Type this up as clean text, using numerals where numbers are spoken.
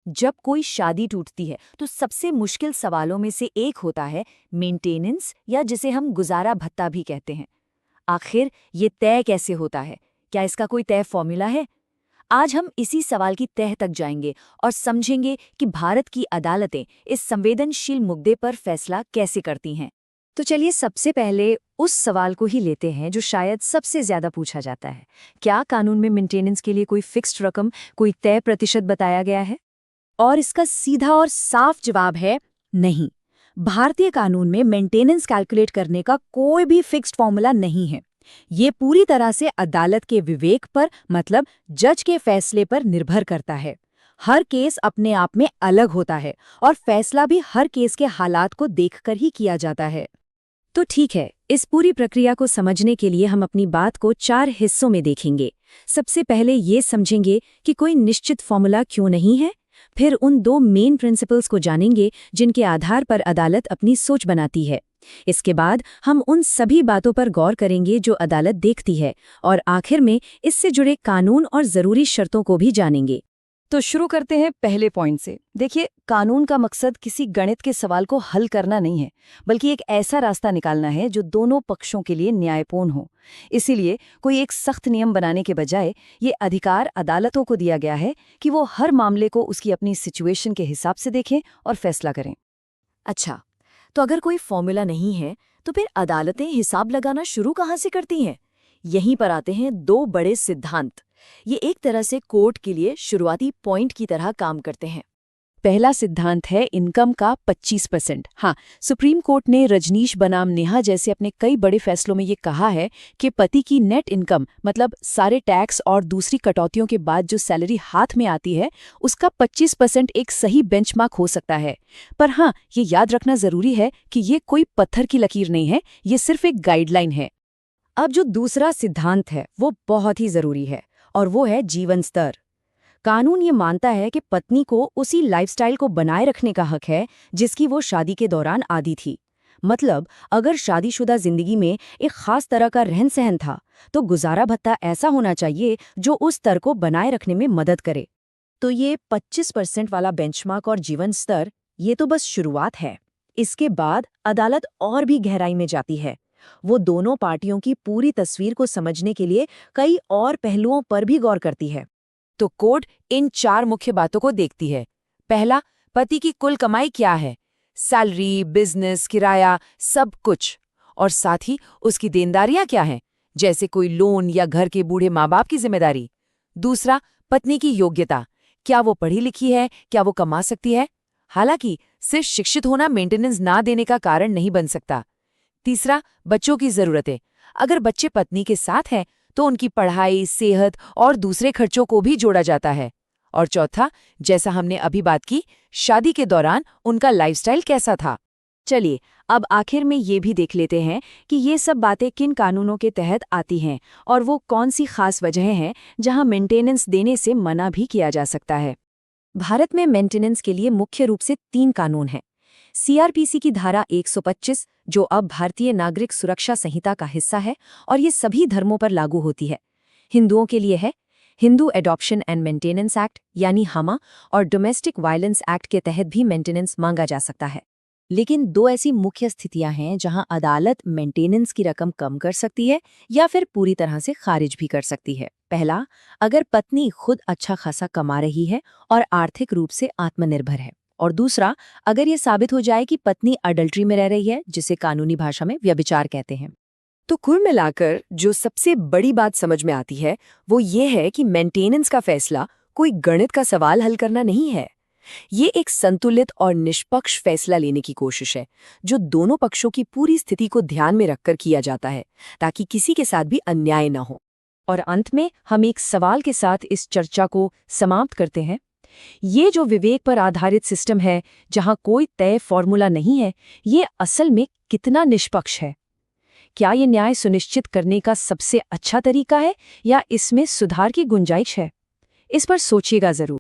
जब कोई शादी टूटती है तो सबसे मुश्किल सवालों में से एक होता है मेंटेनेंस, या जिसे हम गुजारा भत्ता भी कहते हैं। आखिर ये तय कैसे होता है? क्या इसका कोई तय फॉर्मूला है? आज हम इसी सवाल की तह तक जाएंगे और समझेंगे कि भारत की अदालतें इस संवेदनशील मुद्दे पर फैसला कैसे करती हैं। तो चलिए सबसे पहले उस सवाल को ही लेते हैं जो शायद सबसे ज्यादा पूछा जाता है। क्या कानून में मेंटेनेंस के लिए कोई फिक्स्ड रकम, कोई तय प्रतिशत बताया गया है? और इसका सीधा और साफ जवाब है नहीं। भारतीय कानून में मेंटेनेंस कैलकुलेट करने का कोई भी फिक्स्ड फॉर्मूला नहीं है। ये पूरी तरह से अदालत के विवेक पर, मतलब जज के फैसले पर निर्भर करता है। हर केस अपने आप में अलग होता है और फैसला भी हर केस के हालात को देखकर ही किया जाता है। तो ठीक है, इस पूरी प्रक्रिया को समझने के लिए हम अपनी बात को 4 हिस्सों में देखेंगे। सबसे पहले ये समझेंगे कि कोई निश्चित फॉर्मूला क्यों नहीं है। फिर उन 2 मेन प्रिंसिपल्स को जानेंगे जिनके आधार पर अदालत अपनी सोच बनाती है। इसके बाद हम उन सभी बातों पर गौर करेंगे जो अदालत देखती है, और आखिर में इससे जुड़े कानून और ज़रूरी शर्तों को भी जानेंगे। तो शुरू करते हैं पहले पॉइंट से। देखिए, कानून का मकसद किसी गणित के सवाल को हल करना नहीं है, बल्कि एक ऐसा रास्ता निकालना है जो दोनों पक्षों के लिए न्यायपूर्ण हो। इसीलिए कोई एक सख्त नियम बनाने के बजाय ये अधिकार अदालतों को दिया गया है कि वो हर मामले को उसकी अपनी सिचुएशन के हिसाब से देखें और फैसला करें। अच्छा, तो अगर कोई फॉर्मूला नहीं है तो फिर अदालतें हिसाब लगाना शुरू कहाँ से करती हैं? यहीं पर आते हैं 2 बड़े सिद्धांत। ये एक तरह से कोर्ट के लिए शुरुआती पॉइंट की तरह काम करते हैं। पहला सिद्धांत है इनकम का 25%। हाँ, सुप्रीम कोर्ट ने रजनीश बनाम नेहा जैसे अपने कई बड़े फैसलों में ये कहा है कि पति की नेट इनकम, मतलब सारे टैक्स और दूसरी कटौतियों के बाद जो सैलरी हाथ में आती है, उसका 25% एक सही बेंचमार्क हो सकता है। पर हाँ, ये याद रखना जरूरी है कि ये कोई पत्थर की लकीर नहीं है, ये सिर्फ एक गाइडलाइन है। अब जो दूसरा सिद्धांत है वो बहुत ही जरूरी है, और वो है जीवन स्तर। कानून ये मानता है कि पत्नी को उसी लाइफस्टाइल को बनाए रखने का हक है जिसकी वो शादी के दौरान आदी थी। मतलब अगर शादीशुदा जिंदगी में एक खास तरह का रहन सहन था, तो गुजारा भत्ता ऐसा होना चाहिए जो उस स्तर को बनाए रखने में मदद करे। तो ये 25% वाला बेंचमार्क और जीवन स्तर, ये तो बस शुरुआत है। इसके बाद अदालत और भी गहराई में जाती है। वो दोनों पार्टियों की पूरी तस्वीर को समझने के लिए कई और पहलुओं पर भी गौर करती है। तो कोर्ट इन 4 मुख्य बातों को देखती है। पहला, पति की कुल कमाई क्या है, सैलरी, बिजनेस, किराया, सब कुछ। और साथ ही उसकी देनदारियां क्या हैं, जैसे कोई लोन या घर के बूढ़े माँ बाप की जिम्मेदारी। दूसरा, पत्नी की योग्यता, क्या वो पढ़ी लिखी है, क्या वो कमा सकती है। हालांकि सिर्फ शिक्षित होना मेंटेनेंस ना देने का कारण नहीं बन सकता। तीसरा, बच्चों की जरूरतें, अगर बच्चे पत्नी के साथ हैं तो उनकी पढ़ाई, सेहत और दूसरे खर्चों को भी जोड़ा जाता है। और चौथा, जैसा हमने अभी बात की, शादी के दौरान उनका लाइफस्टाइल कैसा था। चलिए, अब आखिर में ये भी देख लेते हैं कि ये सब बातें किन कानूनों के तहत आती हैं और वो कौन सी खास वजहें हैं जहां मेंटेनेंस देने से मना भी किया जा सकता है। भारत में मेंटेनेंस के लिए मुख्य रूप से 3 कानून हैं। सीआरपीसी की धारा 125, जो अब भारतीय नागरिक सुरक्षा संहिता का हिस्सा है और ये सभी धर्मों पर लागू होती है। हिंदुओं के लिए है Hindu adoption and maintenance act, यानी हमा, और डोमेस्टिक वायलेंस एक्ट के तहत भी मेंटेनेंस मांगा जा सकता है। लेकिन 2 ऐसी मुख्य स्थितियां हैं जहां अदालत मेंटेनेंस की रकम कम कर सकती है या फिर पूरी तरह से खारिज भी कर सकती है। पहला, अगर पत्नी खुद अच्छा खासा कमा रही है और आर्थिक रूप से आत्मनिर्भर है। और दूसरा, अगर ये साबित हो जाए कि पत्नी अडल्ट्री में रह रही है, जिसे कानूनी भाषा में व्यभिचार कहते हैं। तो कुल मिलाकर जो सबसे बड़ी बात समझ में आती है वो ये है कि मेंटेनेंस का फैसला कोई गणित का सवाल हल करना नहीं है। ये एक संतुलित और निष्पक्ष फैसला लेने की कोशिश है, जो दोनों पक्षों की पूरी स्थिति को ध्यान में रखकर किया जाता है, ताकि किसी के साथ भी अन्याय न हो। और अंत में हम एक सवाल के साथ इस चर्चा को समाप्त करते हैं। ये जो विवेक पर आधारित सिस्टम है, जहां कोई तय फॉर्मूला नहीं है, ये असल में कितना निष्पक्ष है? क्या ये न्याय सुनिश्चित करने का सबसे अच्छा तरीका है, या इसमें सुधार की गुंजाइश है? इस पर सोचिएगा जरूर।